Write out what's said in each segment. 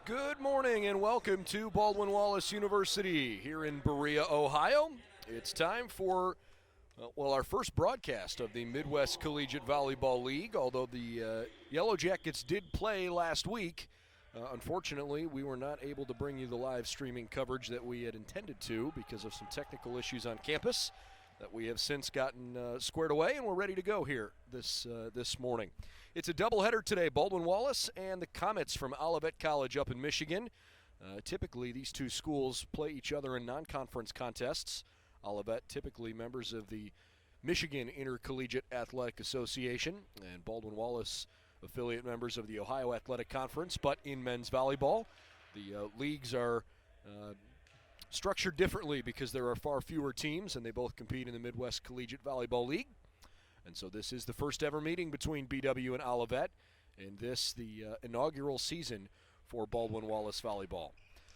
Good morning and welcome to Baldwin Wallace University here in Berea, Ohio. It's time for, our first broadcast of the Midwest Collegiate Volleyball League, although the Yellow Jackets did play last week. Unfortunately, we were not able to bring you the live streaming coverage that we had intended to because of some technical issues on campus that we have since gotten squared away, and we're ready to go here this morning. It's a doubleheader today, Baldwin Wallace and the Comets from Olivet College up in Michigan. Typically, these two schools play each other in non-conference contests. Olivet, typically members of the Michigan Intercollegiate Athletic Association, and Baldwin Wallace, affiliate members of the Ohio Athletic Conference, but in men's volleyball. The leagues are structured differently because there are far fewer teams, and they both compete in the Midwest Collegiate Volleyball League. And so this is the first ever meeting between BW and Olivet, and this the inaugural season for Baldwin Wallace Volleyball.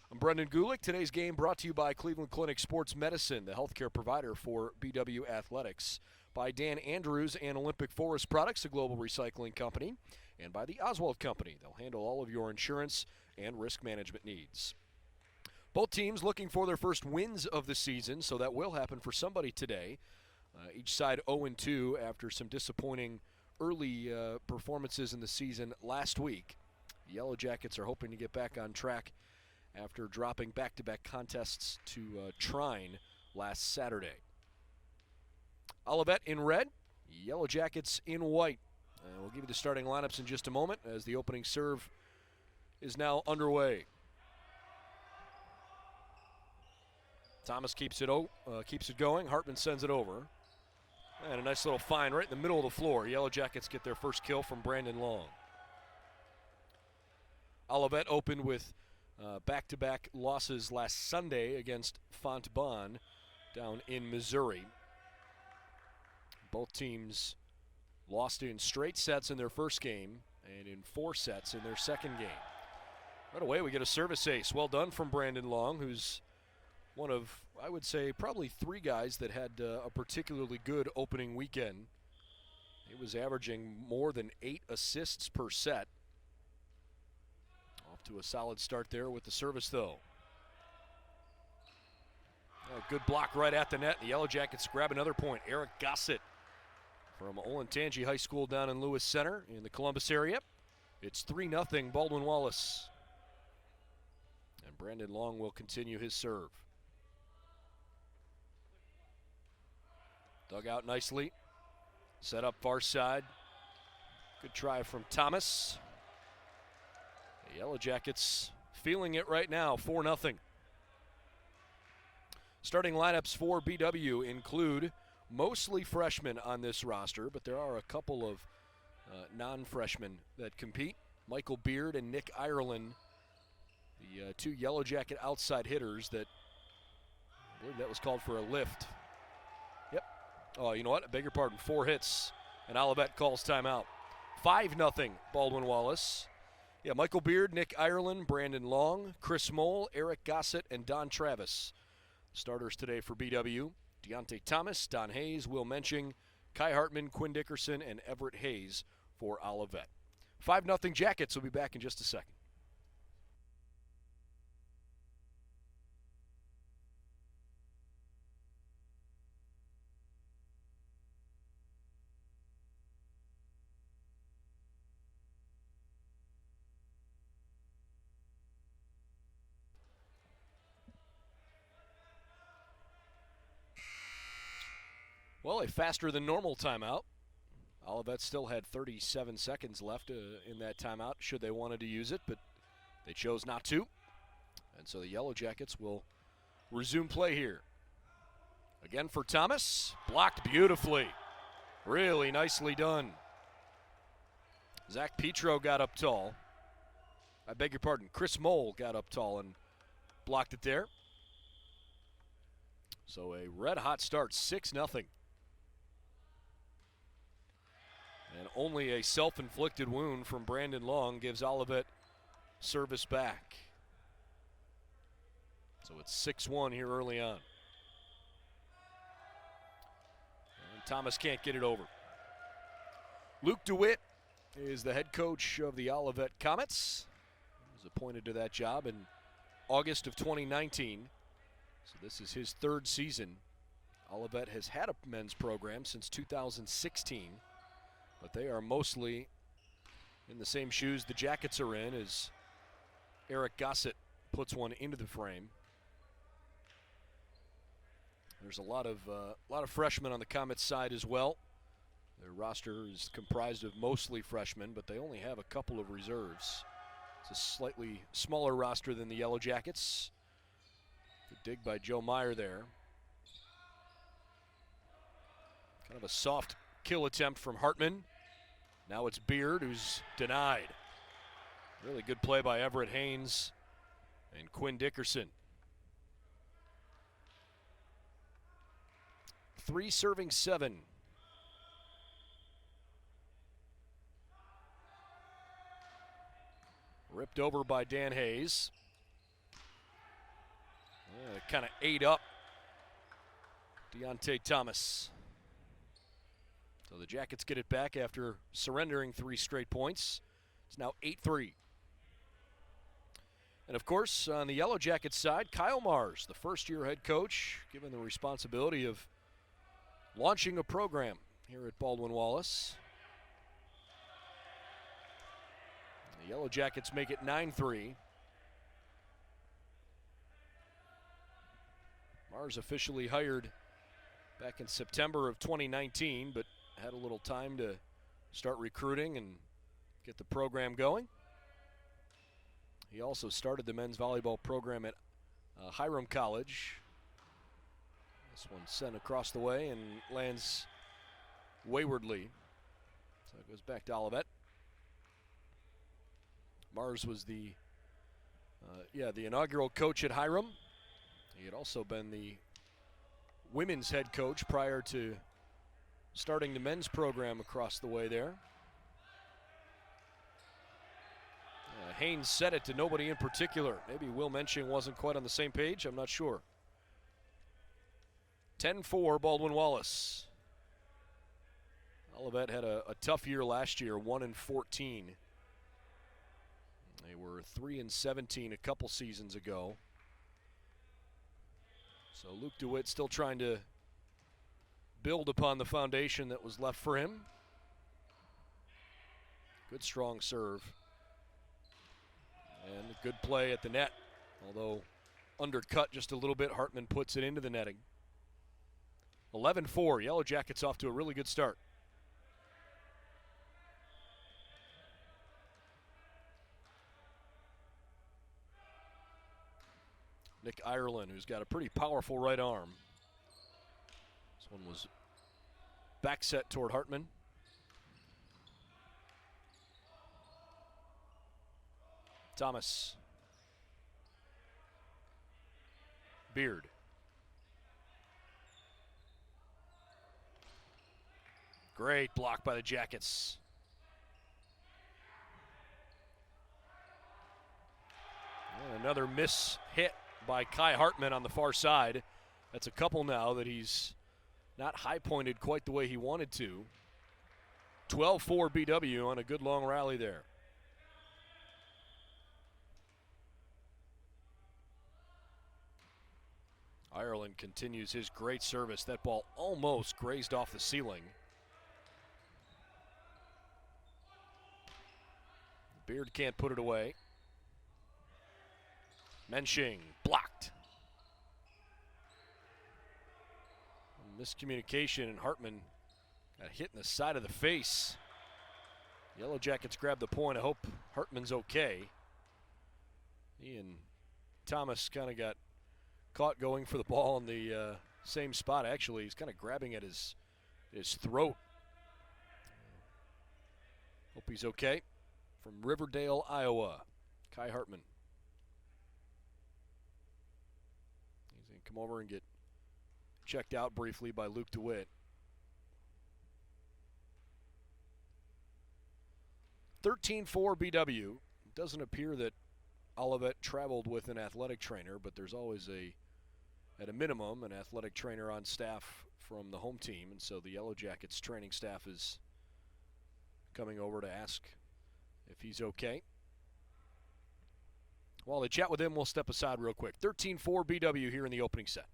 I'm Brendan Gulick. Today's game brought to you by Cleveland Clinic Sports Medicine, the healthcare provider for BW Athletics, by Dan Andrews and Olympic Forest Products, a global recycling company, and by the Oswald Company. They'll handle all of your insurance and risk management needs. Both teams looking for their first wins of the season, so that will happen for somebody today. Each side 0-2 after some disappointing early performances in the season last week. The Yellow Jackets are hoping to get back on track after dropping back-to-back contests to Trine last Saturday. Olivet in red, Yellow Jackets in white. We'll give you the starting lineups in just a moment as the opening serve is now underway. Thomas keeps it going. Hartman sends it over. And a nice little find right in the middle of the floor. Yellow Jackets get their first kill from Brandon Long. Olivet opened with back-to-back losses last Sunday against Fontbonne down in Missouri. Both teams lost in straight sets in their first game and in 4 sets in their second game. Right away we get a service ace. Well done from Brandon Long, who's one of, I would say, probably 3 guys that had a particularly good opening weekend. He was averaging more than 8 assists per set. Off to a solid start there with the service, though. A good block right at the net. The Yellow Jackets grab another point. Eric Gossett from Olentangy High School down in Lewis Center in the Columbus area. It's 3-0 Baldwin Wallace. And Brandon Long will continue his serve. Dug out nicely. Set up far side. Good try from Thomas. The Yellow Jackets feeling it right now, 4-0. Starting lineups for BW include mostly freshmen on this roster, but there are a couple of non-freshmen that compete. Michael Beard and Nick Ireland, the 2 Yellow Jacket outside hitters that, I believe that was called for a lift. Oh, you know what? I beg your pardon. 4 hits, and Olivet calls timeout. 5-0 Baldwin Wallace. Yeah, Michael Beard, Nick Ireland, Brandon Long, Chris Mole, Eric Gossett, and Don Travis. Starters today for BW: Deontay Thomas, Don Hayes, Will Menching, Kai Hartman, Quinn Dickerson, and Everett Hayes for Olivet. 5-0 Jackets. Will be back in just a second. Well, a faster than normal timeout. Olivet still had 37 seconds left in that timeout should they wanted to use it, but they chose not to. And so the Yellow Jackets will resume play here. Again for Thomas. Blocked beautifully. Really nicely done. Zach Petro got up tall. I beg your pardon. Chris Mole got up tall and blocked it there. So a red-hot start, 6-0. And only a self-inflicted wound from Brandon Long gives Olivet service back. So it's 6-1 here early on. And Thomas can't get it over. Luke DeWitt is the head coach of the Olivet Comets. Was appointed to that job in August of 2019. So this is his third season. Olivet has had a men's program since 2016, but they are mostly in the same shoes the Jackets are in as Eric Gossett puts one into the frame. There's a lot of freshmen on the Comets side as well. Their roster is comprised of mostly freshmen, but they only have a couple of reserves. It's a slightly smaller roster than the Yellow Jackets. Good dig by Joe Meyer there. Kind of a soft kill attempt from Hartman. Now it's Beard who's denied. Really good play by Everett Haynes and Quinn Dickerson. 3 serving 7. Ripped over by Dan Hayes. Kind of ate up Deontay Thomas. So the Jackets get it back after surrendering 3 straight points. It's now 8-3. And of course, on the Yellow Jackets side, Kyle Mars, the first-year head coach, given the responsibility of launching a program here at Baldwin Wallace. The Yellow Jackets make it 9-3. Mars officially hired back in September of 2019, but had a little time to start recruiting and get the program going. He also started the men's volleyball program at Hiram College. This one sent across the way and lands waywardly. So it goes back to Olivet. Mars was the inaugural coach at Hiram. He had also been the women's head coach prior to starting the men's program across the way there. Haynes said it to nobody in particular. Maybe Will Menching wasn't quite on the same page. I'm not sure. 10-4 Baldwin Wallace. Olivet had a tough year last year, 1-14. They were 3-17 a couple seasons ago. So Luke DeWitt still trying to build upon the foundation that was left for him. Good strong serve. And a good play at the net. Although undercut just a little bit, Hartman puts it into the netting. 11-4, Yellow Jackets off to a really good start. Nick Ireland, who's got a pretty powerful right arm. This one was back set toward Hartman. Thomas. Beard. Great block by the Jackets. And another miss hit by Kai Hartman on the far side. That's a couple now that he's not high-pointed quite the way he wanted to. 12-4 BW on a good long rally there. Ireland continues his great service. That ball almost grazed off the ceiling. Beard can't put it away. Menching blocked. Miscommunication, and Hartman got hit in the side of the face. Yellow Jackets grab the point. I hope Hartman's okay. He and Thomas kind of got caught going for the ball in the same spot. Actually, he's kind of grabbing at his throat. Hope he's okay. From Riverdale, Iowa, Kai Hartman. He's going to come over and get checked out briefly by Luke DeWitt. 13-4 BW. It doesn't appear that Olivet traveled with an athletic trainer, but there's always at a minimum, an athletic trainer on staff from the home team, and so the Yellow Jackets training staff is coming over to ask if he's okay. While they chat with him, we'll step aside real quick. 13-4 BW here in the opening set.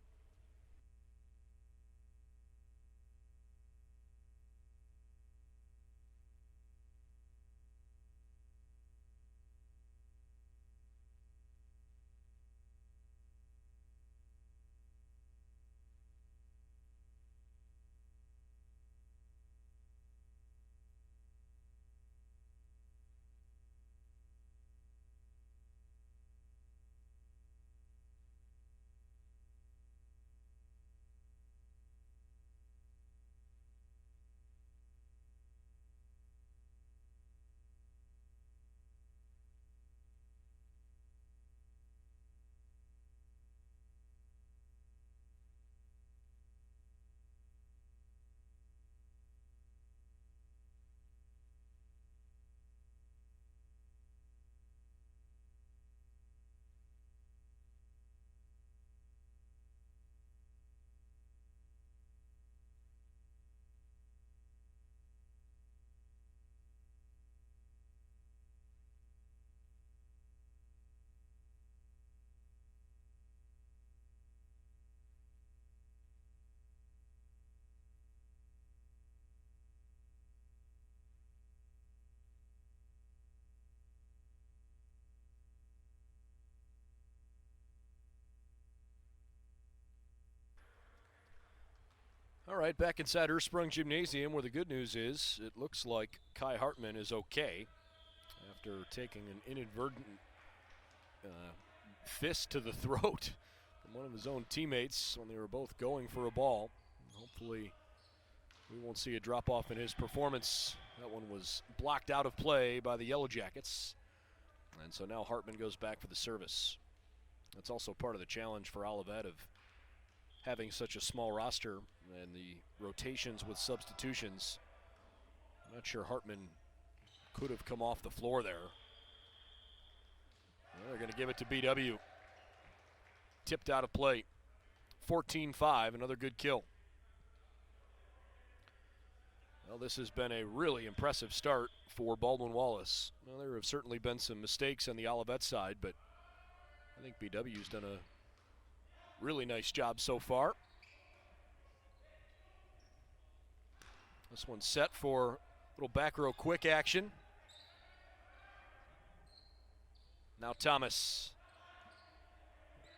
All right, back inside Ursprung Gymnasium, where the good news is it looks like Kai Hartman is okay after taking an inadvertent fist to the throat from one of his own teammates when they were both going for a ball. Hopefully we won't see a drop-off in his performance. That one was blocked out of play by the Yellow Jackets. And so now Hartman goes back for the service. That's also part of the challenge for Olivet of having such a small roster and the rotations with substitutions. I'm not sure Hartman could have come off the floor there. Well, they're going to give it to BW. Tipped out of play. 14-5, another good kill. Well, this has been a really impressive start for Baldwin Wallace. Well, there have certainly been some mistakes on the Olivet side, but I think BW's done a really nice job so far. This one's set for a little back row quick action. Now Thomas.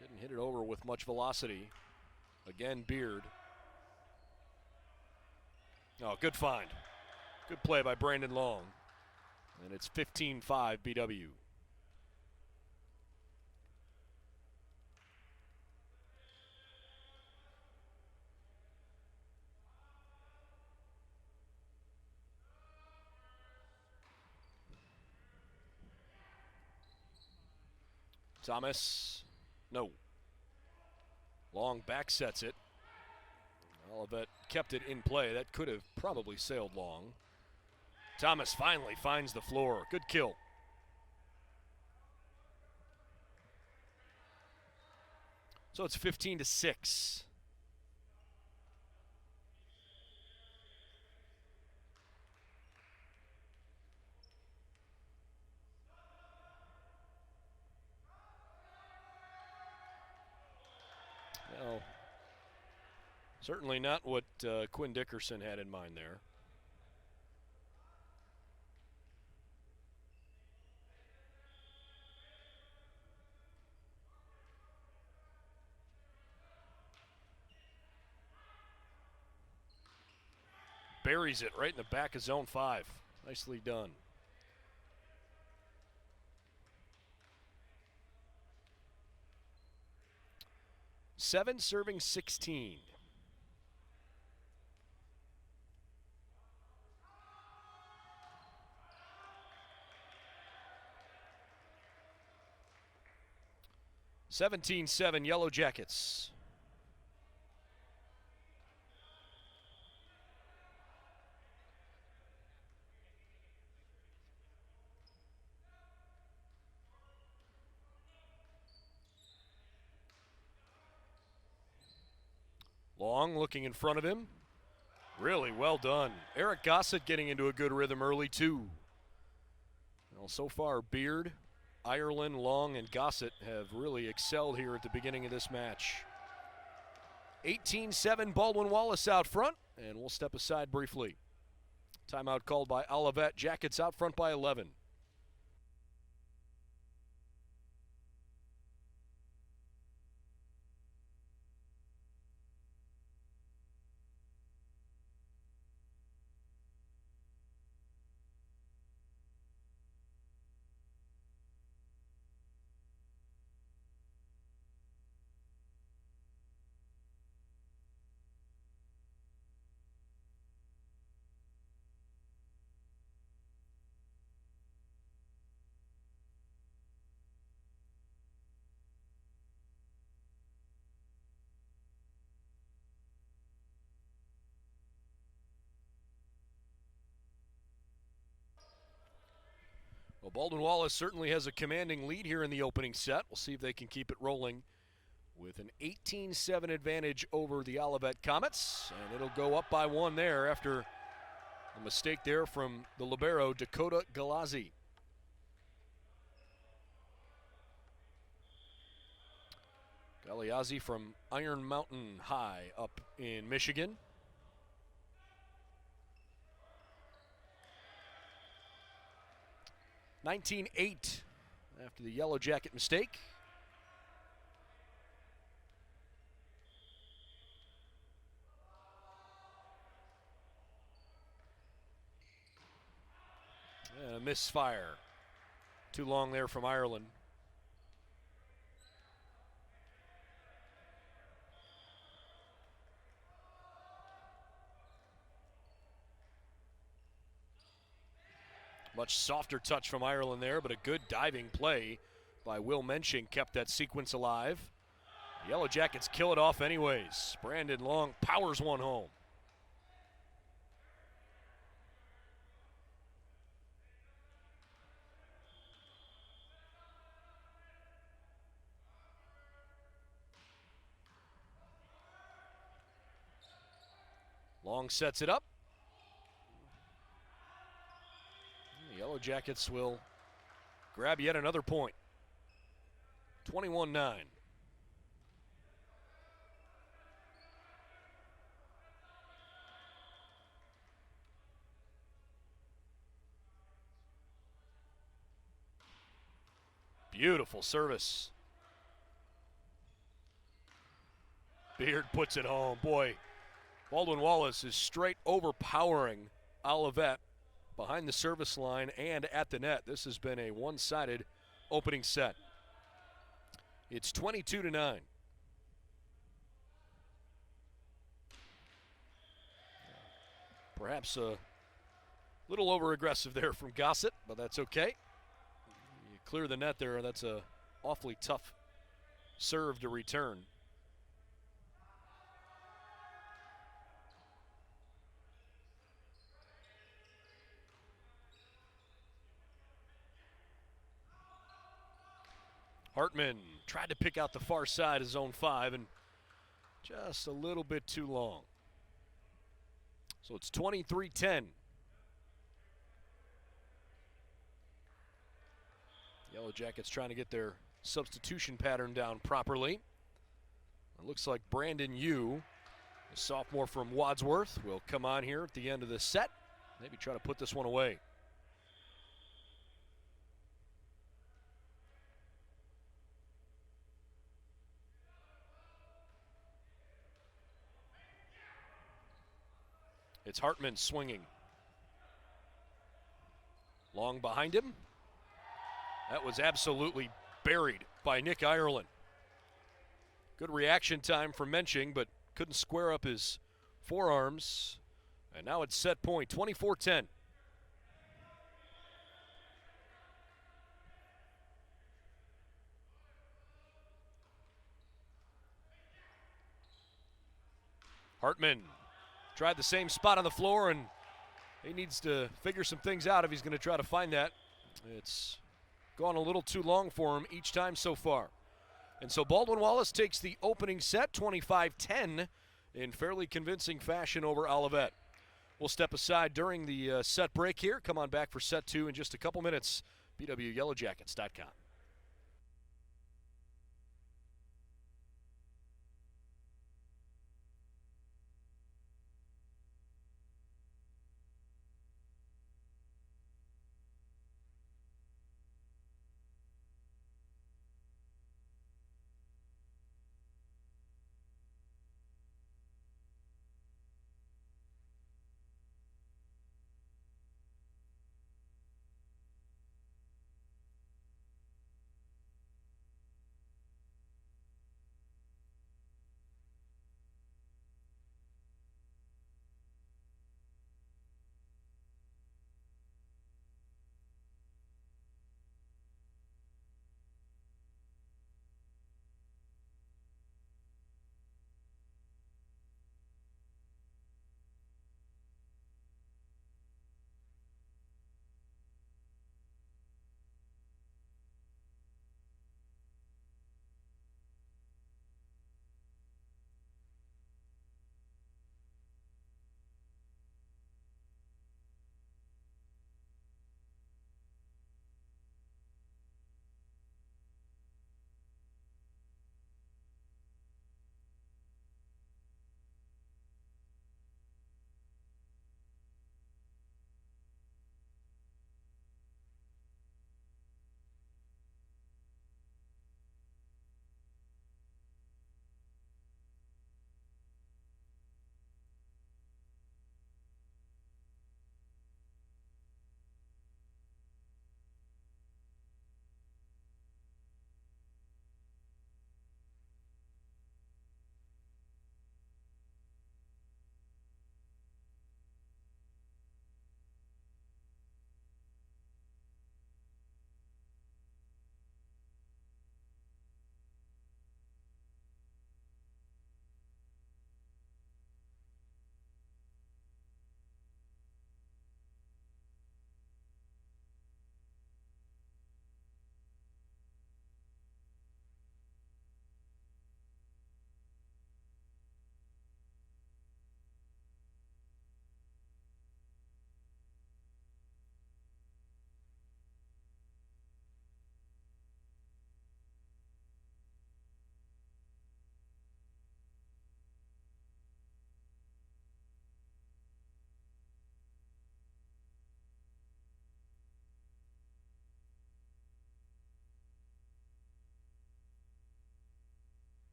Didn't hit it over with much velocity. Again, Beard. Oh, good find. Good play by Brandon Long. And it's 15-5 BW. Thomas, no. Long back sets it. Olivet kept it in play. That could have probably sailed Long. Thomas finally finds the floor. Good kill. So it's 15-6. Well, certainly not what Quinn Dickerson had in mind there. Buries it right in the back of zone 5. Nicely done. Seven serving 16. 17-7 Yellow Jackets. Long looking in front of him. Really well done. Eric Gossett getting into a good rhythm early too. Well, so far Beard Ireland, Long, and Gossett have really excelled here at the beginning of this match. 18-7 Baldwin Wallace out front, and we'll step aside briefly. Timeout called by Olivet. Jackets out front by 11. Well, Baldwin Wallace certainly has a commanding lead here in the opening set. We'll see if they can keep it rolling with an 18-7 advantage over the Olivet Comets. And it'll go up by 1 there after a mistake there from the libero, Dakota Galazzi. Galazzi from Iron Mountain High up in Michigan. (19-8) after the Yellow Jacket mistake. And a misfire. Too long there from Ireland. Much softer touch from Ireland there, but a good diving play by Will Mensching kept that sequence alive. The Yellow Jackets kill it off anyways. Brandon Long powers one home. Long sets it up. Yellow Jackets will grab yet another point. 21-9. Beautiful service. Beard puts it home. Boy, Baldwin Wallace is straight overpowering Olivet behind the service line and at the net. This has been a one-sided opening set. It's 22-9. Perhaps a little over-aggressive there from Gossett, but that's okay. You clear the net there, that's a awfully tough serve to return. Hartman tried to pick out the far side of zone 5 and just a little bit too long. So it's 23-10. Yellow Jackets trying to get their substitution pattern down properly. It looks like Brandon Yu, a sophomore from Wadsworth, will come on here at the end of the set. Maybe try to put this one away. It's Hartman swinging. Long behind him. That was absolutely buried by Nick Ireland. Good reaction time for Mensching, but couldn't square up his forearms. And now it's set point, 24-10. Hartman tried the same spot on the floor, and he needs to figure some things out if he's going to try to find that. It's gone a little too long for him each time so far. And so Baldwin Wallace takes the opening set, 25-10, in fairly convincing fashion over Olivet. We'll step aside during the set break here. Come on back for set 2 in just a couple minutes. BWYellowJackets.com.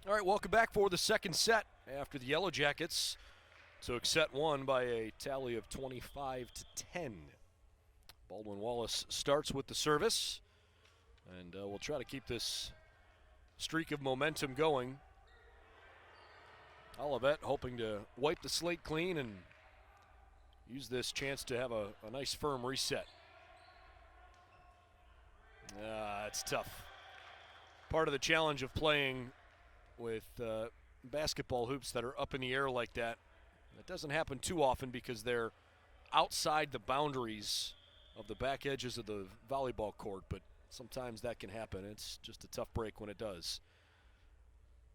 All right, welcome back for the second set after the Yellow Jackets took set one by a tally of 25-10. Baldwin Wallace starts with the service, and we'll try to keep this streak of momentum going. Olivet hoping to wipe the slate clean and use this chance to have a nice firm reset. It's tough. Part of the challenge of playing with basketball hoops that are up in the air like that. It doesn't happen too often because they're outside the boundaries of the back edges of the volleyball court, but sometimes that can happen. It's just a tough break when it does.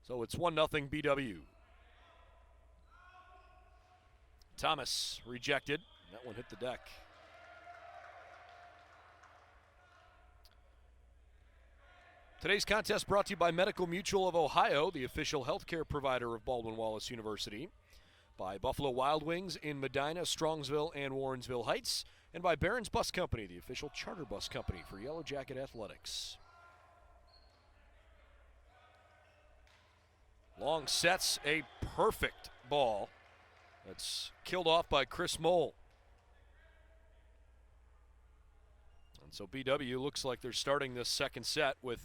So it's 1-0 BW. Thomas rejected. That one hit the deck. Today's contest brought to you by Medical Mutual of Ohio, the official healthcare provider of Baldwin Wallace University, by Buffalo Wild Wings in Medina, Strongsville, and Warrensville Heights, and by Barron's Bus Company, the official charter bus company for Yellow Jacket Athletics. Long sets a perfect ball. That's killed off by Chris Mole. And so BW looks like they're starting this second set with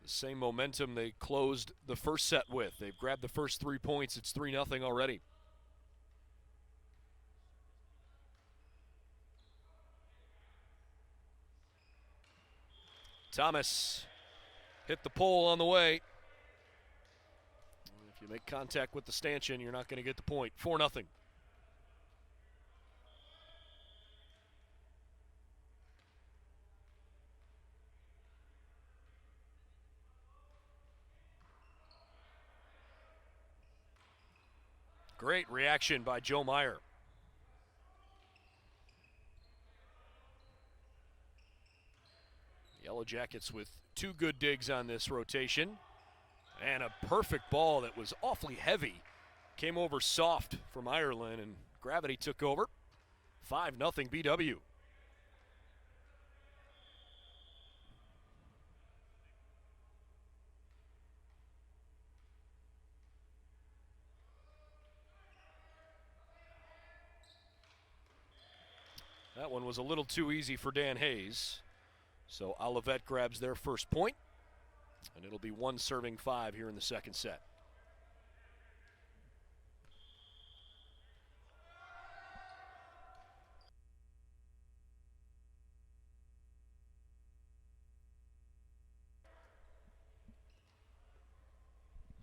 the same momentum they closed the first set with. They've grabbed the first 3 points. It's 3-0 already. Thomas hit the pole on the way. If you make contact with the stanchion, you're not going to get the point. 4-0. Great reaction by Joe Meyer. Yellow Jackets with 2 good digs on this rotation. And a perfect ball that was awfully heavy. Came over soft from Ireland, and gravity took over. 5-0 BW. That one was a little too easy for Dan Hayes. So Olivet grabs their first point, and it'll be 1-5 here in the second set.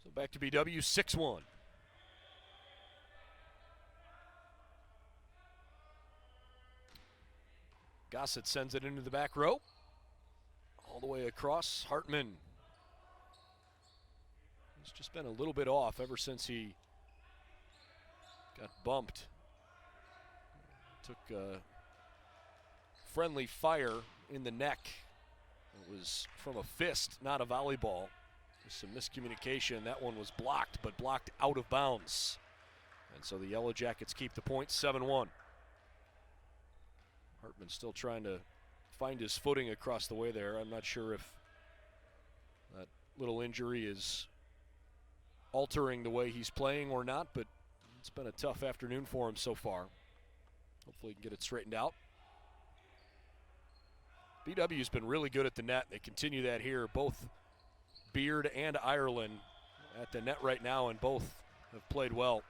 So back to BW, 6-1. Gossett sends it into the back row. All the way across. Hartman. He's just been a little bit off ever since he got bumped. Took friendly fire in the neck. It was from a fist, not a volleyball. Just some miscommunication. That one was blocked, but blocked out of bounds. And so the Yellow Jackets keep the point, 7-1. Hartman still trying to find his footing across the way there. I'm not sure if that little injury is altering the way he's playing or not, but it's been a tough afternoon for him so far. Hopefully he can get it straightened out. BW's been really good at the net. They continue that here. Both Beard and Ireland at the net right now, and both have played well.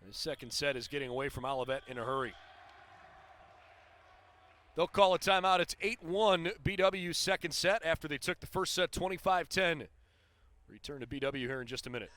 The second set is getting away from Olivet in a hurry. They'll call a timeout. It's 8-1 BW second set after they took the first set 25-10. Return to BW here in just a minute.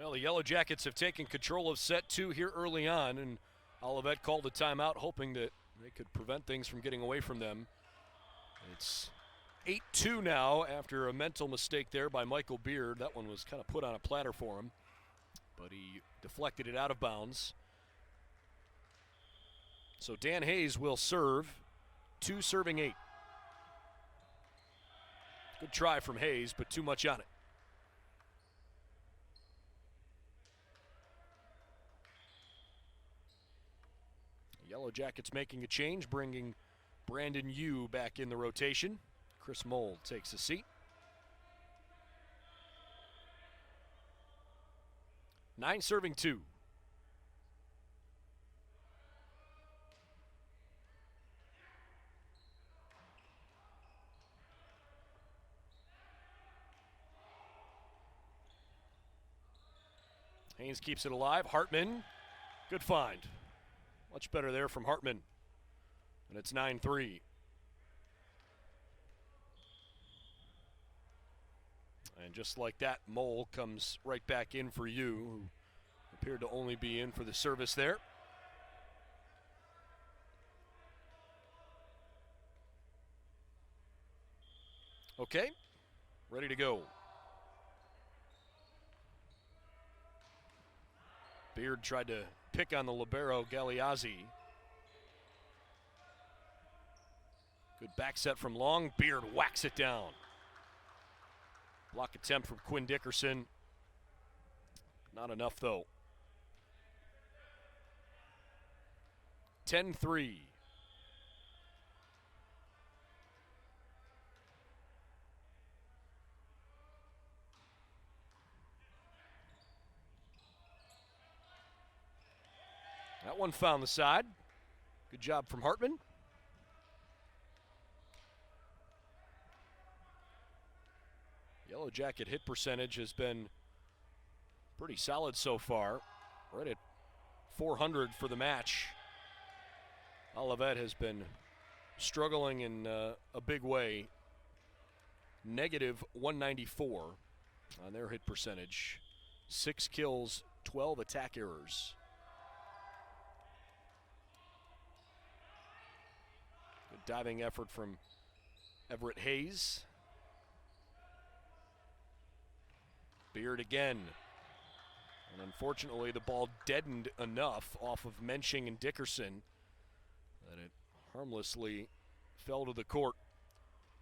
Well, the Yellow Jackets have taken control of set 2 here early on, and Olivet called a timeout, hoping that they could prevent things from getting away from them. It's 8-2 now after a mental mistake there by Michael Beard. That one was kind of put on a platter for him, but he deflected it out of bounds. So Dan Hayes will serve, 2 serving 8. Good try from Hayes, but too much on it. Yellow Jackets making a change, bringing Brandon Yu back in the rotation. Chris Mold takes a seat. 9 serving 2. Haynes keeps it alive. Hartman, good find. Much better there from Hartman. And it's 9-3. And just like that, Mole comes right back in for you, who appeared to only be in for the service there. Okay, ready to go. Beard tried to pick on the libero, Galeazzi. Good back set from Long. Beard whacks it down. Block attempt from Quinn Dickerson. Not enough, though. 10-3. That one found the side. Good job from Hartman. Yellow Jacket hit percentage has been pretty solid so far. Right at 400 for the match. Olivet has been struggling in a big way. Negative 194 on their hit percentage. 6 kills, 12 attack errors. Good diving effort from Everett Hayes. Beard again. And unfortunately, the ball deadened enough off of Menching and Dickerson that it harmlessly fell to the court.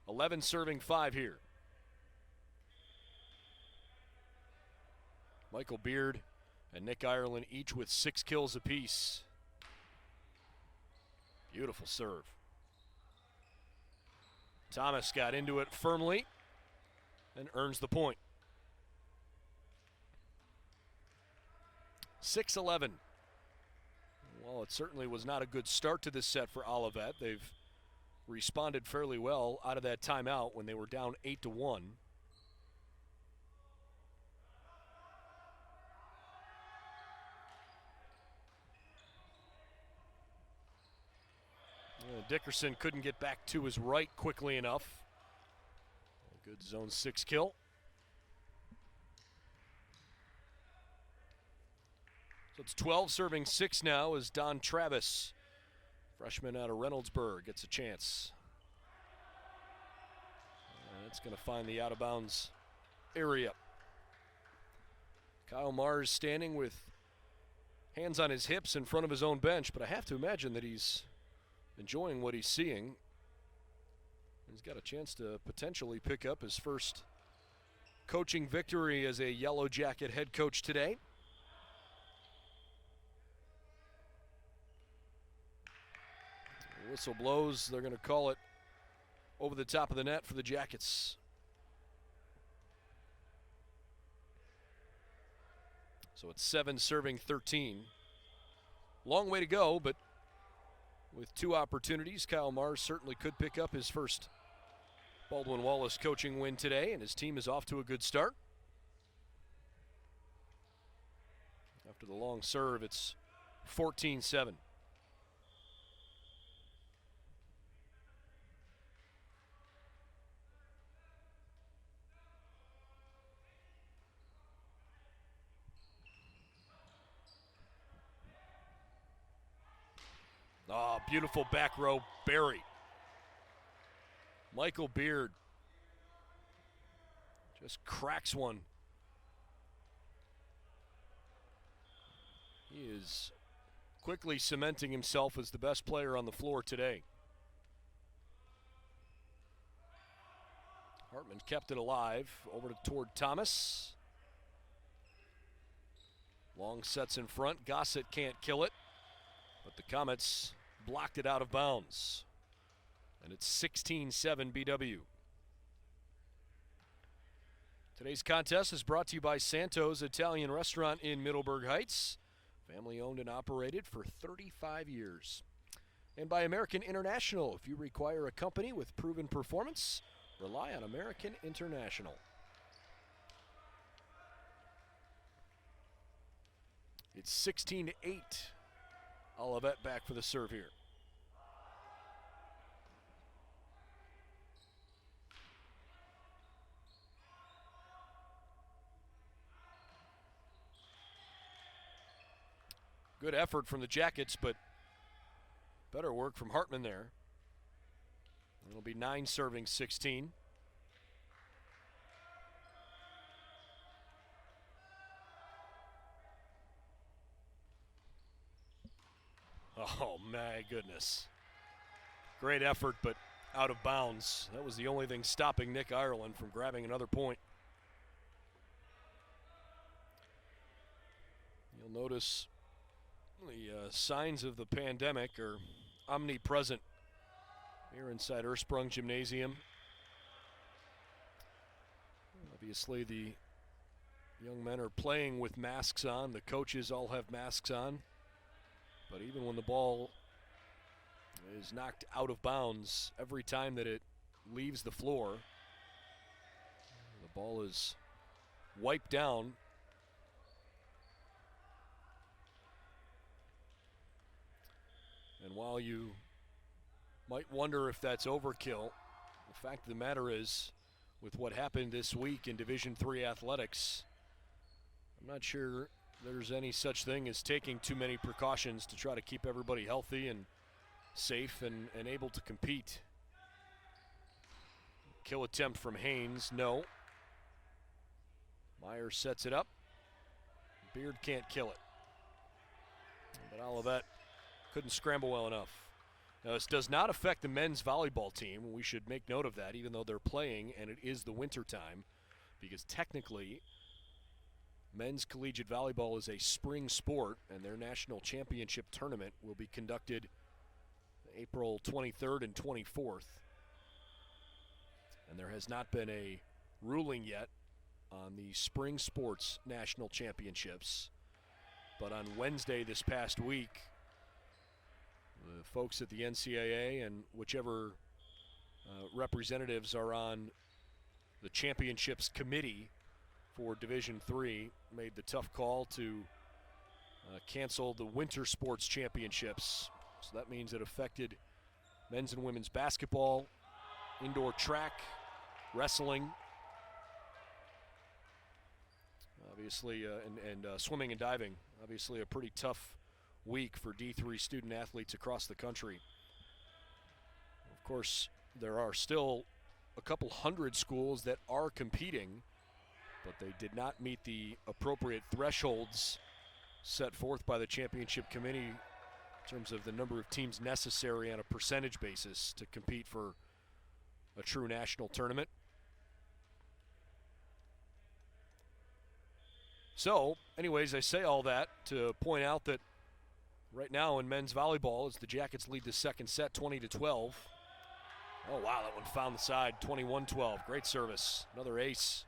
11 serving 5 here. Michael Beard and Nick Ireland each with 6 kills apiece. Beautiful serve. Thomas got into it firmly and earns the point. 6-11. Well, it certainly was not a good start to this set for Olivet. They've responded fairly well out of that timeout when they were down 8-1. Dickerson couldn't get back to his right quickly enough. A good zone 6 kill. So it's 12 serving 6 now as Don Travis, freshman out of Reynoldsburg, gets a chance. It's going to find the out-of-bounds area. Kyle Mars standing with hands on his hips in front of his own bench, but I have to imagine that he's enjoying what he's seeing. He's got a chance to potentially pick up his first coaching victory as a Yellow Jacket head coach today. The whistle blows. They're going to call it over the top of the net for the Jackets. So it's 7 serving 13. Long way to go, but with 2 opportunities, Kyle Mars certainly could pick up his first Baldwin Wallace coaching win today, and his team is off to a good start. After the long serve, it's 14-7. Oh, beautiful back row, Barry. Michael Beard just cracks one. He is quickly cementing himself as the best player on the floor today. Hartman kept it alive, over toward Thomas. Long sets in front, Gossett can't kill it, but the Comets blocked it out of bounds. And it's 16-7 BW. Today's contest is brought to you by Santo's Italian Restaurant in Middleburg Heights. Family owned and operated for 35 years. And by American International. If you require a company with proven performance, rely on American International. It's 16-8. Olivet back for the serve here. Good effort from the Jackets, but better work from Hartman there. It'll be 9 serving 16. Oh, my goodness. Great effort, but out of bounds. That was the only thing stopping Nick Ireland from grabbing another point. You'll notice the signs of the pandemic are omnipresent here inside Ursprung Gymnasium. Obviously, the young men are playing with masks on. The coaches all have masks on. But even when the ball is knocked out of bounds, every time that it leaves the floor, the ball is wiped down. And while you might wonder if that's overkill, the fact of the matter is, with what happened this week in Division III athletics, I'm not sure there's any such thing as taking too many precautions to try to keep everybody healthy and safe and able to compete. Kill attempt from Haynes, no. Meyer sets it up. Beard can't kill it. But Olivet couldn't scramble well enough. Now, this does not affect the men's volleyball team. We should make note of that, even though they're playing and it is the winter time, because technically men's collegiate volleyball is a spring sport, and their national championship tournament will be conducted April 23rd and 24th. And there has not been a ruling yet on the spring sports national championships. But on Wednesday this past week, the folks at the NCAA and whichever representatives are on the championships committee for Division III made the tough call to cancel the winter sports championships. So that means it affected men's and women's basketball, indoor track, wrestling, obviously, and swimming and diving. Obviously a pretty tough week for D3 student athletes across the country. Of course, there are still a couple hundred schools that are competing, but they did not meet the appropriate thresholds set forth by the championship committee in terms of the number of teams necessary on a percentage basis to compete for a true national tournament. So, anyways, I say all that to point out that right now in men's volleyball, as the Jackets lead the second set 20-12. Oh, wow, that one found the side, 21-12. Great service, another ace.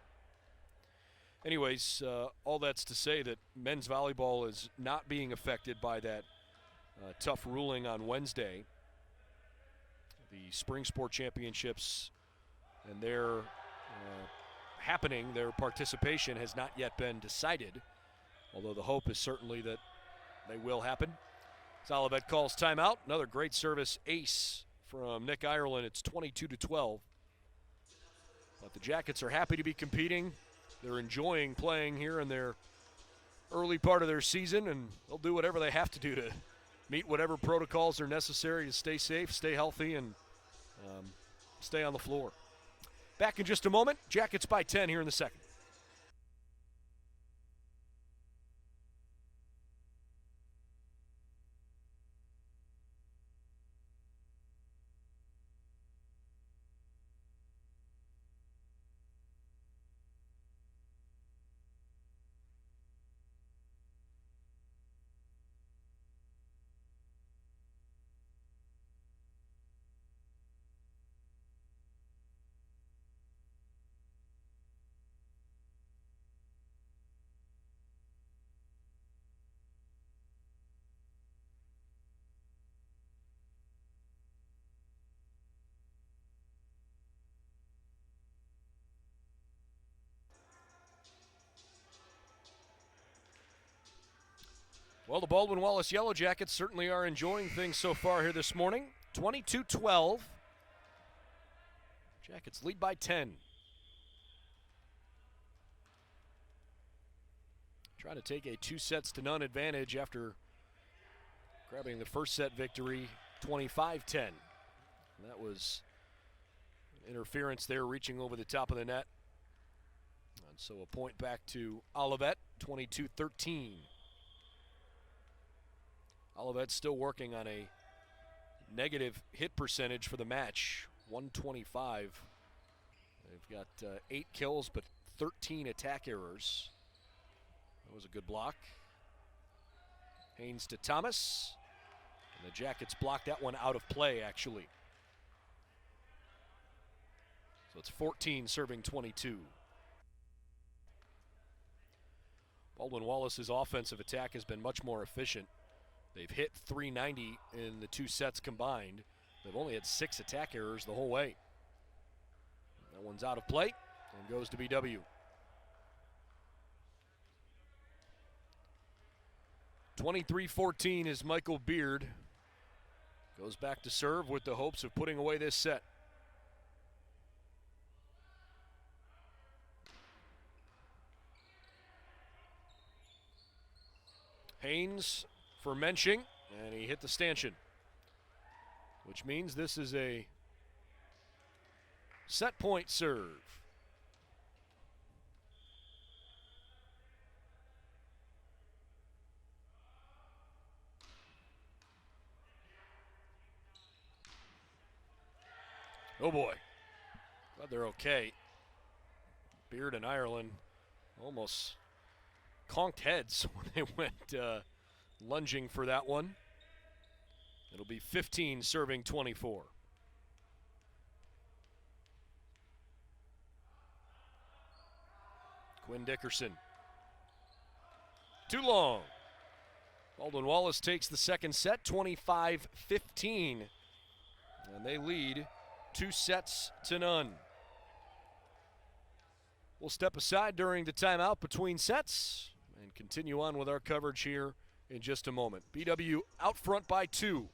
Anyways, all that's to say that men's volleyball is not being affected by that tough ruling on Wednesday. The Spring Sport Championships and their their participation has not yet been decided, although the hope is certainly that they will happen. As Olivet calls timeout, another great service ace from Nick Ireland. It's 22-12. But the Jackets are happy to be competing. They're enjoying playing here in their early part of their season, and they'll do whatever they have to do to meet whatever protocols are necessary to stay safe, stay healthy, and stay on the floor. Back in just a moment. Jackets by 10 here in the second. Well, the Baldwin Wallace Yellow Jackets certainly are enjoying things so far here this morning. 22-12. Jackets lead by 10. Trying to take a 2-0 advantage after grabbing the first set victory, 25-10. And that was interference there, reaching over the top of the net. And so a point back to Olivet, 22-13. Olivet still working on a negative hit percentage for the match, 125. They've got 8 kills, but 13 attack errors. That was a good block. Haynes to Thomas. And the Jackets blocked that one out of play, actually. So it's 14 serving 22. Baldwin Wallace's offensive attack has been much more efficient. They've hit .390 in the 2 sets combined. They've only had 6 attack errors the whole way. That one's out of play and goes to BW. 23-14 is Michael Beard. Goes back to serve with the hopes of putting away this set. Haynes for Menching, and he hit the stanchion, which means this is a set point serve. Oh boy, glad they're okay. Beard and Ireland almost conked heads when they went lunging for that one. It'll be 15 serving 24. Quinn Dickerson. Too long. Baldwin Wallace takes the second set, 25-15. And they lead 2-0. We'll step aside during the timeout between sets and continue on with our coverage here in just a moment. BW out front by 2.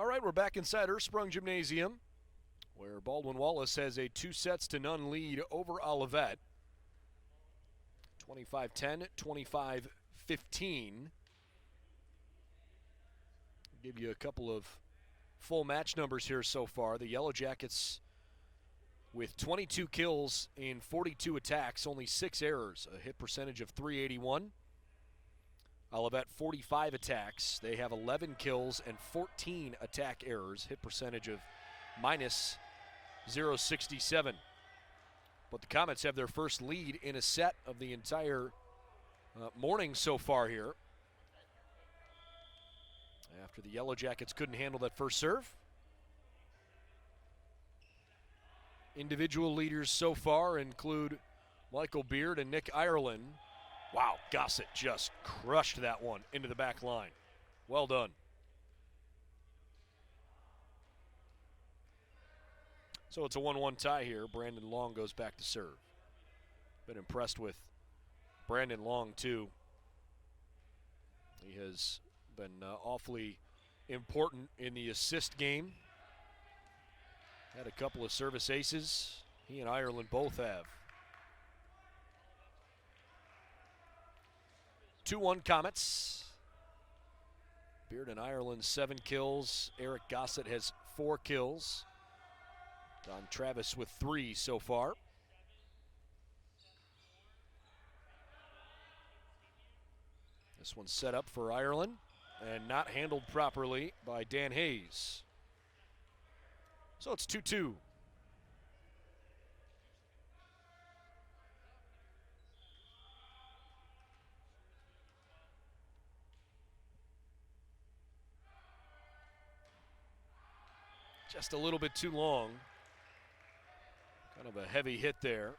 All right, we're back inside Ursprung Gymnasium, where Baldwin Wallace has a 2-0 lead over Olivet. 25-10, 25-15. Give you a couple of full match numbers here so far. The Yellow Jackets with 22 kills in 42 attacks, only 6 errors, a hit percentage of .381. Olivet 45 attacks. They have 11 kills and 14 attack errors, hit percentage of minus .067. But the Comets have their first lead in a set of the entire morning so far here, after the Yellow Jackets couldn't handle that first serve. Individual leaders so far include Michael Beard and Nick Ireland. Wow, Gossett just crushed that one into the back line. Well done. So it's a 1-1 tie here. Brandon Long goes back to serve. Been impressed with Brandon Long, too. He has been awfully important in the assist game. Had a couple of service aces. He and Ireland both have. 2-1 Comets. Beard and Ireland 7 kills. Eric Gossett has 4 kills. Don Travis with 3 so far. This one's set up for Ireland and not handled properly by Dan Hayes. So it's 2-2. Just a little bit too long. Kind of a heavy hit there.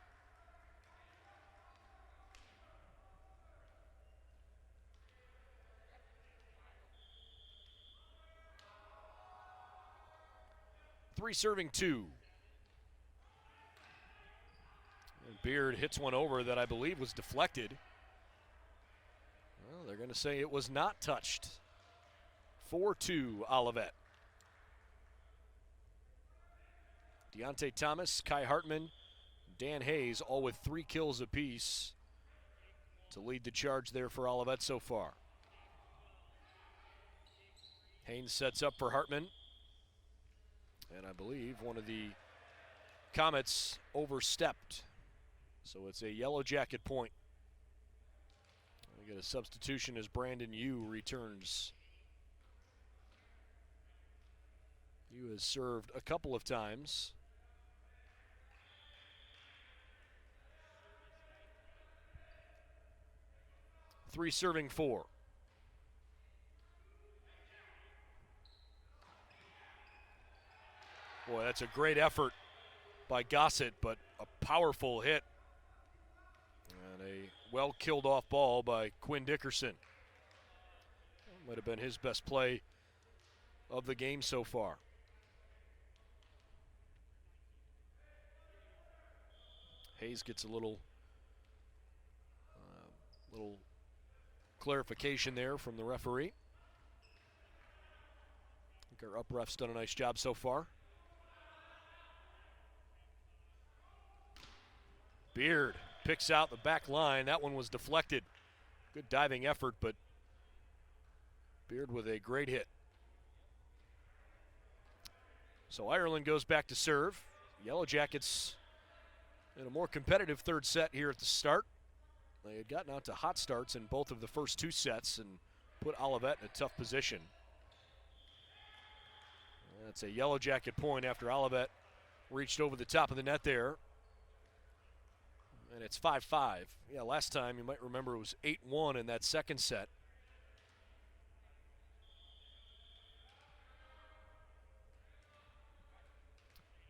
Three serving 2. And Beard hits one over that I believe was deflected. Well, they're going to say it was not touched. 4-2 Olivet. Deontay Thomas, Kai Hartman, Dan Hayes, all with 3 kills apiece to lead the charge there for Olivet so far. Haynes sets up for Hartman. And I believe one of the Comets overstepped. So it's a Yellow Jacket point. We get a substitution as Brandon Yu returns. Yu has served a couple of times. Three serving 4. Boy, that's a great effort by Gossett, but a powerful hit. And a well-killed off ball by Quinn Dickerson. Might have been his best play of the game so far. Hayes gets a little clarification there from the referee. I think our up ref's done a nice job so far. Beard picks out the back line. That one was deflected. Good diving effort, but Beard with a great hit. So Ireland goes back to serve. Yellow Jackets in a more competitive third set here at the start. They had gotten out to hot starts in both of the first 2 sets and put Olivet in a tough position. That's a Yellow Jacket point after Olivet reached over the top of the net there. And it's 5-5. Yeah, last time you might remember it was 8-1 in that second set.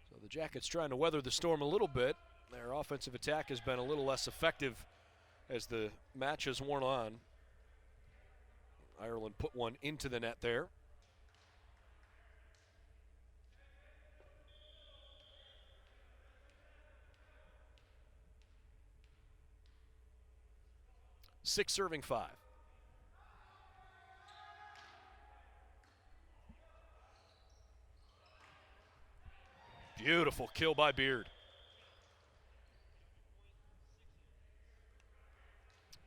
So the Jackets trying to weather the storm a little bit. Their offensive attack has been a little less effective as the match has worn on. Ireland put one into the net there. Six serving 5. Beautiful kill by Beard.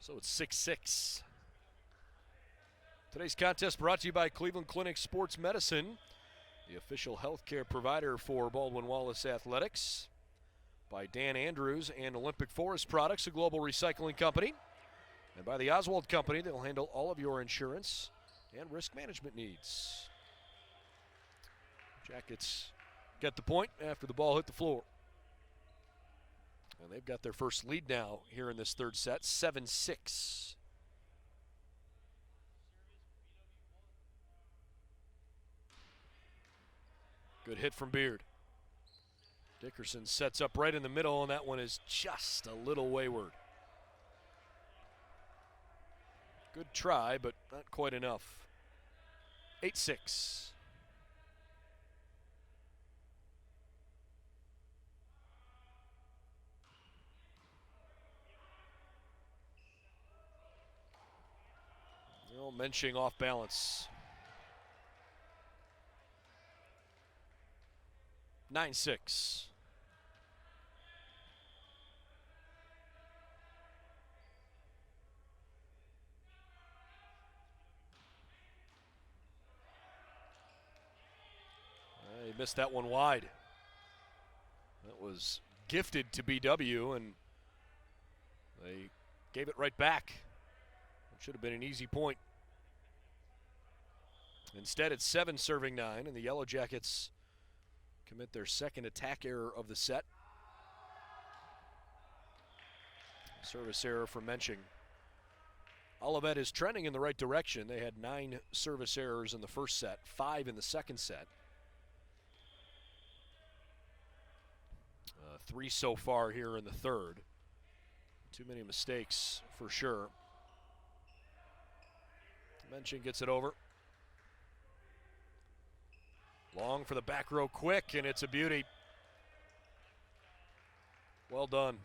So it's 6-6. Today's contest brought to you by Cleveland Clinic Sports Medicine, the official healthcare provider for Baldwin Wallace Athletics. By Dan Andrews and Olympic Forest Products, a global recycling company. And by the Oswald Company, they'll handle all of your insurance and risk management needs. Jackets get the point after the ball hit the floor. And they've got their first lead now here in this third set, 7-6. Good hit from Beard. Dickerson sets up right in the middle, and that one is just a little wayward. Good try, but not quite enough. 8-6. Well, Menching off balance. 9-6. He missed that one wide. That was gifted to BW, and they gave it right back. It should have been an easy point. Instead, it's 7 serving 9, and the Yellow Jackets commit their second attack error of the set. Service error from Menching. Olivet is trending in the right direction. They had 9 service errors in the first set, 5 in the second set. 3 so far here in the third. Too many mistakes for sure. Menching gets it over. Long for the back row quick, and it's a beauty. Well done.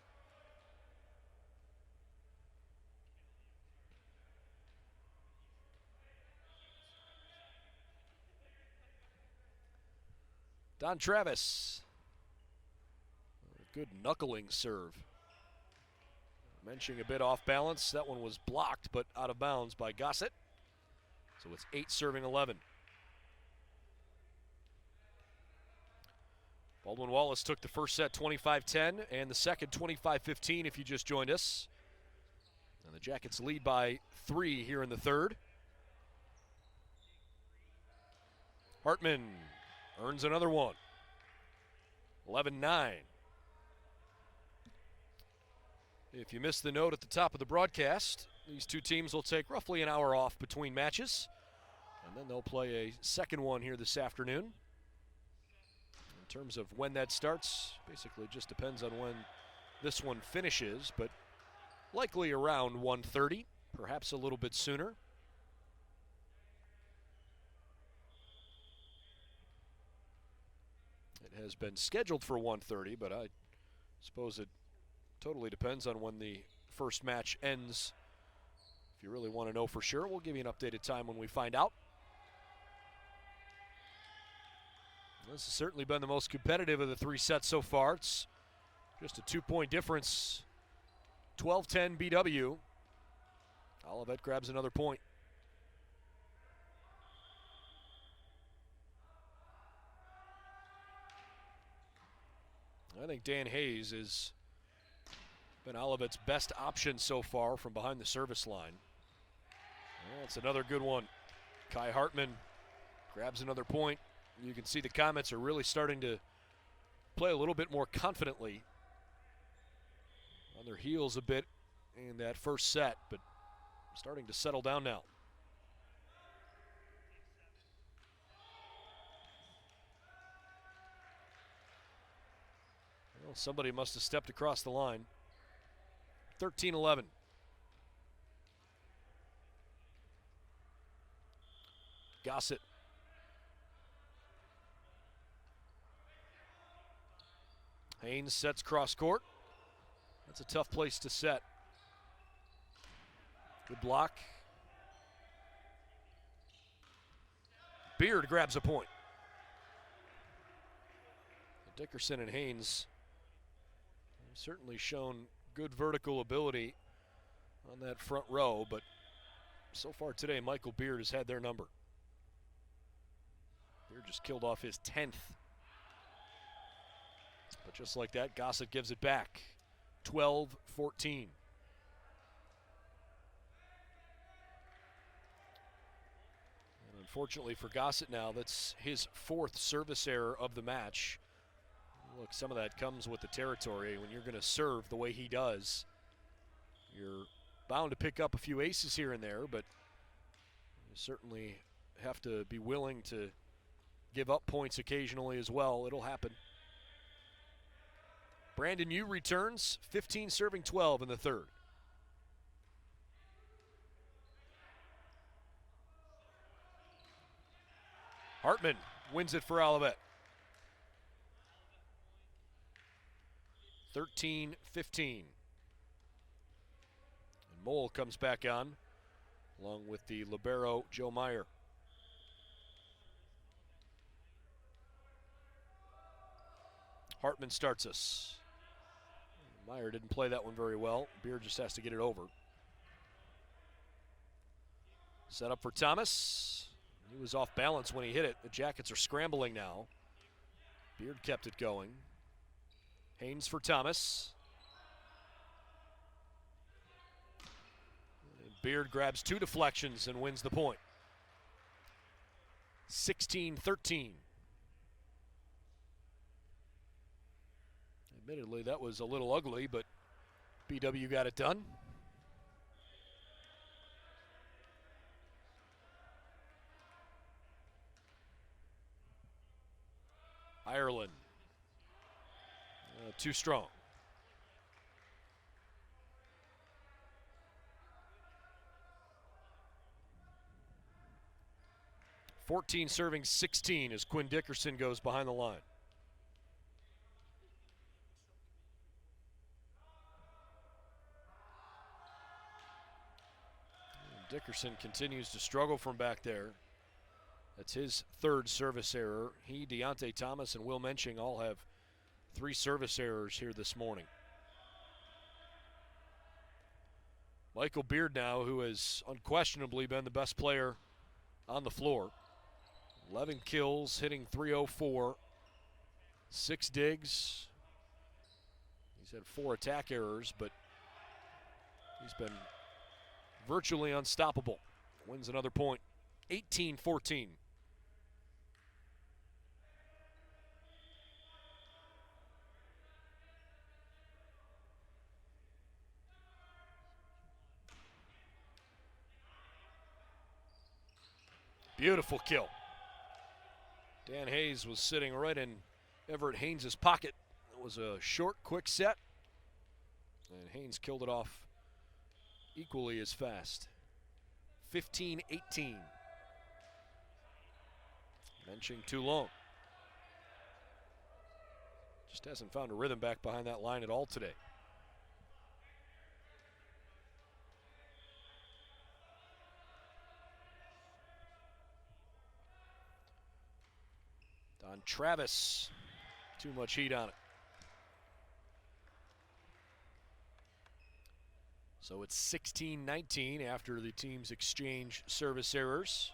Don Travis. Good knuckling serve. Menching a bit off balance. That one was blocked, but out of bounds by Gossett. So it's 8 serving 11. Baldwin Wallace took the first set 25-10 and the second 25-15 if you just joined us. And the Jackets lead by 3 here in the third. Hartman earns another one. 11-9. If you missed the note at the top of the broadcast, these two teams will take roughly an hour off between matches, and then they'll play a second one here this afternoon. In terms of when that starts, basically it just depends on when this one finishes, but likely around 1:30, perhaps a little bit sooner. It has been scheduled for 1:30, but I suppose it totally depends on when the first match ends. If you really want to know for sure, we'll give you an updated time when we find out. This has certainly been the most competitive of the 3 sets so far. It's just a 2-point difference. 12-10 BW. Olivet grabs another point. I think Dan Hayes is been Olivet's best option so far from behind the service line. That's another good one. Kai Hartman grabs another point. You can see the Comets are really starting to play a little bit more confidently. On their heels a bit in that first set, but starting to settle down now. Well, somebody must have stepped across the line. 13-11. Gossett. Haynes sets cross court. That's a tough place to set. Good block. Beard grabs a point. Dickerson and Haynes have certainly shown good vertical ability on that front row, but so far today, Michael Beard has had their number. Beard just killed off his 10th. But just like that, Gossett gives it back. 12-14. And unfortunately for Gossett now, that's his 4th service error of the match. Look, some of that comes with the territory. When you're going to serve the way he does, you're bound to pick up a few aces here and there, but you certainly have to be willing to give up points occasionally as well. It'll happen. Brandon Yu returns, 15 serving 12 in the third. Hartman wins it for Olivet. 13-15. And Mole comes back on, along with the libero, Joe Meyer. Hartman starts us. Meyer didn't play that one very well. Beard just has to get it over. Set up for Thomas. He was off balance when he hit it. The Jackets are scrambling now. Beard kept it going. Haynes for Thomas. Beard grabs 2 deflections and wins the point. 16-13. Admittedly, that was a little ugly, but BW got it done. Ireland. Too strong. .14 serving 16 as Quinn Dickerson goes behind the line. Dickerson continues to struggle from back there. That's his 3rd service error. He, Deontay Thomas, and Will Menching all have 3 service errors here this morning. Michael Beard now, who has unquestionably been the best player on the floor. 11 kills, hitting .304. 6 digs. He's had 4 attack errors, but he's been virtually unstoppable. Wins another point. 18-14. Beautiful kill. Dan Hayes was sitting right in Everett Haynes' pocket. It was a short, quick set, and Haynes killed it off equally as fast. 15-18. Menching too long. Just hasn't found a rhythm back behind that line at all today. Don Travis, too much heat on it. So it's 16-19 after the teams exchange service errors.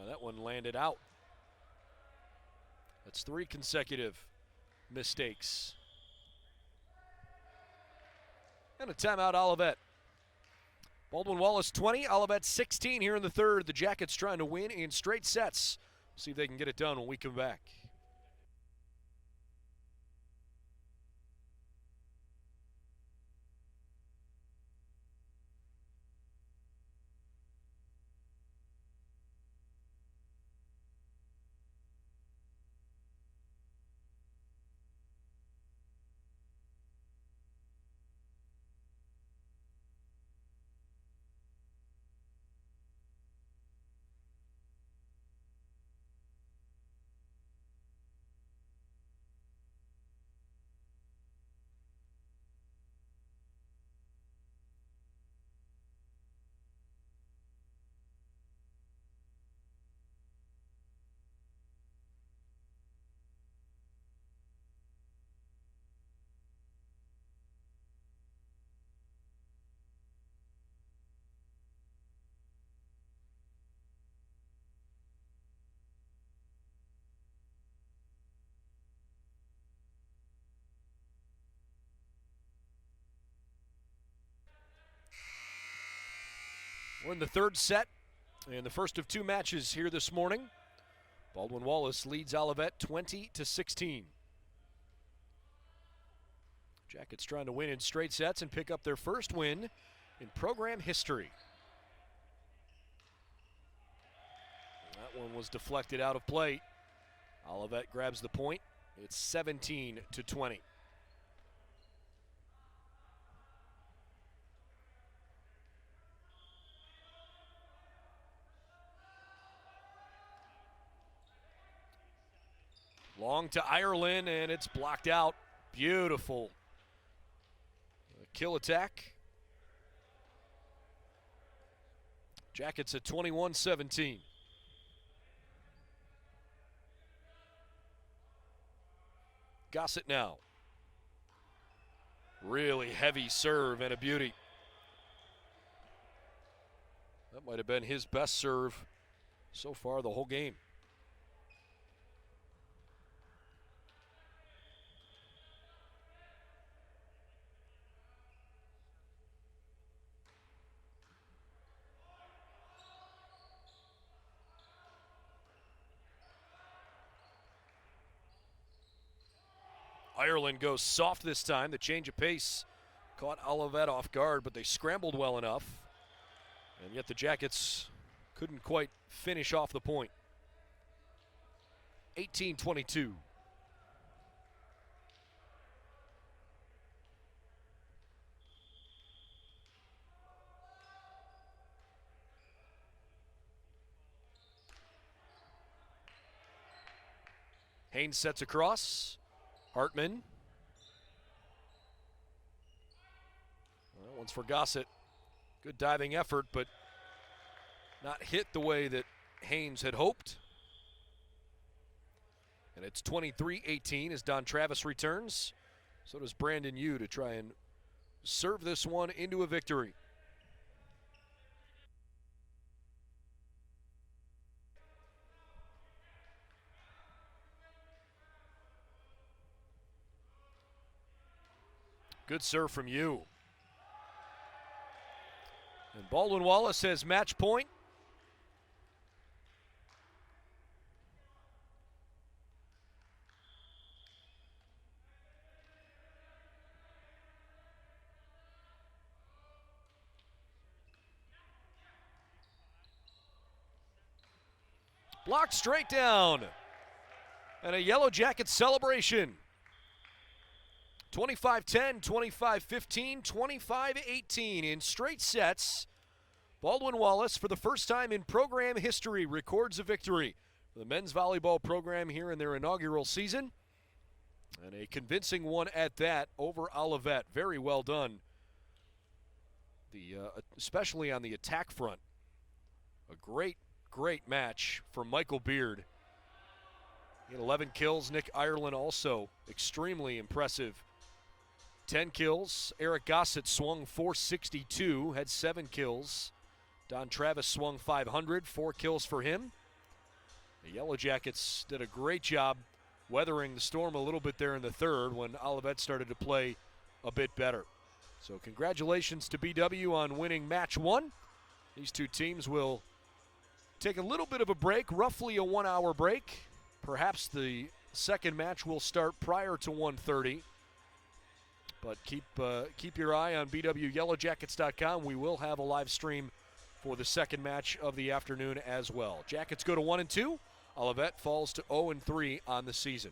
That one landed out. That's 3 consecutive mistakes. And a timeout, Olivet. Baldwin Wallace 20, Olivet 16 here in the third. The Jackets trying to win in straight sets. See if they can get it done when we come back. We're in the third set and the first of two matches here this morning. Baldwin Wallace leads Olivet 20-16. Jackets trying to win in straight sets and pick up their first win in program history. That one was deflected out of play. Olivet grabs the point. It's 17-20. Long to Ireland, and it's blocked out. Beautiful kill attack. Jackets at 21-17. Gossett now. Really heavy serve and a beauty. That might have been his best serve so far the whole game. Ireland goes soft this time. The change of pace caught Olivet off guard, but they scrambled well enough. And yet the Jackets couldn't quite finish off the point. 18-22. Haynes sets across. Hartman. Well, that one's for Gossett. Good diving effort, but not hit the way that Haynes had hoped. And it's 23-18 as Don Travis returns. So does Brandon Yu to try and serve this one into a victory. Good serve from Yu. And Baldwin Wallace has match point. Blocked straight down. And a Yellow Jacket celebration. 25-10, 25-15, 25-18 in straight sets. Baldwin Wallace, for the first time in program history, records a victory for the men's volleyball program here in their inaugural season. And a convincing one at that over Olivet. Very well done, especially on the attack front. A great, great match for Michael Beard. He had 11 kills. Nick Ireland also extremely impressive. 10 kills. Eric Gossett swung 462, had 7 kills. Don Travis swung 500, 4 kills for him. The Yellow Jackets did a great job weathering the storm a little bit there in the third when Olivet started to play a bit better. So congratulations to BW on winning match one. These two teams will take a little bit of a break, roughly a 1 hour break. Perhaps the second match will start prior to 1:30. But keep your eye on BWYellowJackets.com. We will have a live stream for the second match of the afternoon as well. Jackets go to 1-2. Olivet falls to 0-3 on the season.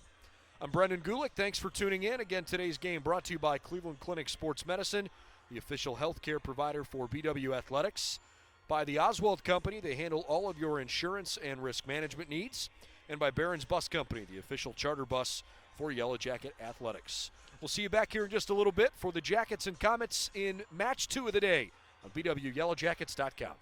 I'm Brendan Gulick. Thanks for tuning in. Again, today's game brought to you by Cleveland Clinic Sports Medicine, the official healthcare provider for BW Athletics. By the Oswald Company, they handle all of your insurance and risk management needs. And by Barron's Bus Company, the official charter bus for Yellow Jacket Athletics. We'll see you back here in just a little bit for the Jackets and Comets in match 2 of the day on BWYellowJackets.com.